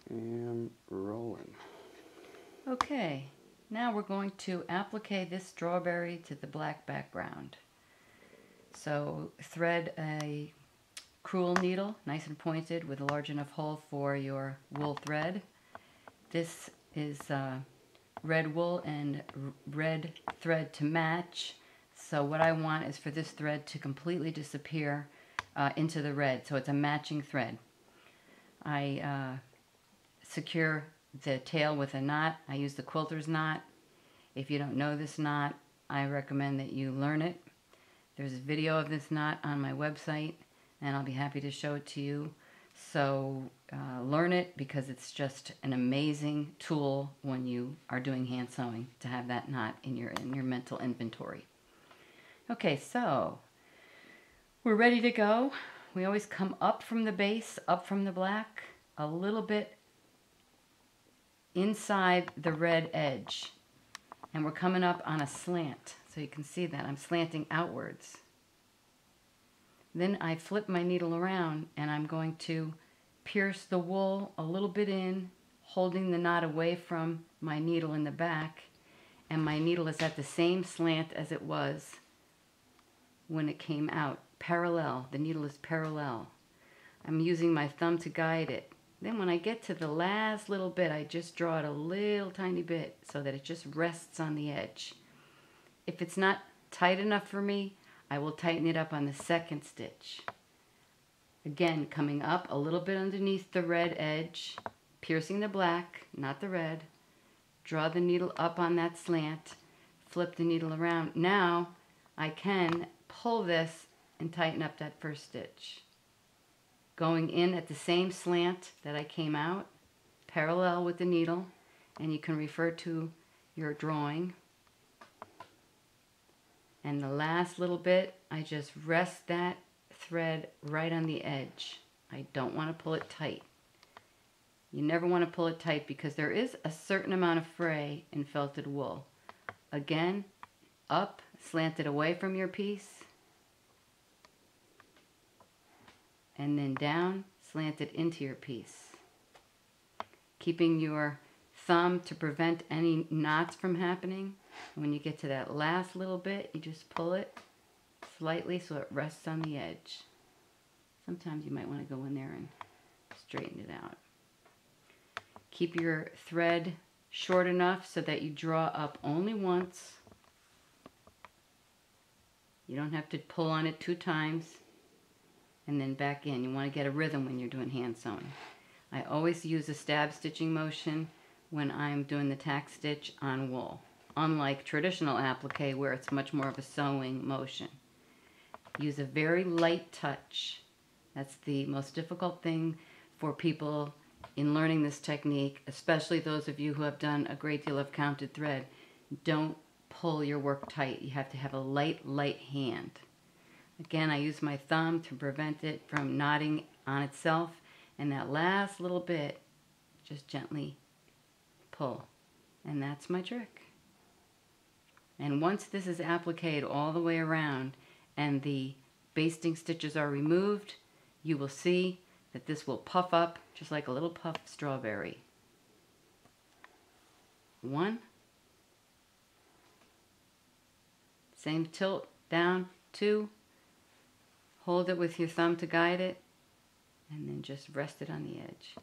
am rolling. Okay, now we're going to applique this strawberry to the black background. So thread a crewel needle, nice and pointed, with a large enough hole for your wool thread. This is red wool and red thread to match. So what I want is for this thread to completely disappear into the red, so it's a matching thread. I secure the tail with a knot. I use the quilter's knot. If you don't know this knot, I recommend that you learn it. There's a video of this knot on my website, and I'll be happy to show it to you. So learn it, because it's just an amazing tool when you are doing hand sewing, to have that knot in your mental inventory. Okay, so we're ready to go. We always come up from the base, up from the black, a little bit inside the red edge, and we're coming up on a slant, so you can see that I'm slanting outwards. Then I flip my needle around and I'm going to pierce the wool a little bit in, holding the knot away from my needle in the back, and my needle is at the same slant as it was when it came out. Parallel, the needle is parallel. I'm using my thumb to guide it. Then when I get to the last little bit, I just draw it a little tiny bit so that it just rests on the edge. If it's not tight enough for me, I will tighten it up on the second stitch. Again, coming up a little bit underneath the red edge, piercing the black, not the red. Draw the needle up on that slant, flip the needle around. Now I can pull this and tighten up that first stitch. Going in at the same slant that I came out, parallel with the needle, and you can refer to your drawing. And the last little bit, I just rest that thread right on the edge. I don't want to pull it tight. You never want to pull it tight, because there is a certain amount of fray in felted wool. Again, up, slanted away from your piece, and then down, slanted into your piece. Keeping your thumb to prevent any knots from happening. When you get to that last little bit, you just pull it slightly so it rests on the edge. Sometimes you might want to go in there and straighten it out. Keep your thread short enough so that you draw up only once. You don't have to pull on it 2 times and then back in. You want to get a rhythm when you're doing hand sewing. I always use a stab stitching motion when I'm doing the tack stitch on wool, unlike traditional applique where it's much more of a sewing motion. Use a very light touch. That's the most difficult thing for people in learning this technique, especially those of you who have done a great deal of counted thread. Don't pull your work tight. You have to have a light hand. Again, I use my thumb to prevent it from knotting on itself, and that last little bit, just gently pull. And that's my trick. And once this is appliqued all the way around and the basting stitches are removed, you will see that this will puff up just like a little puffed strawberry. 1. Same tilt down. 2. Hold it with your thumb to guide it, and then just rest it on the edge.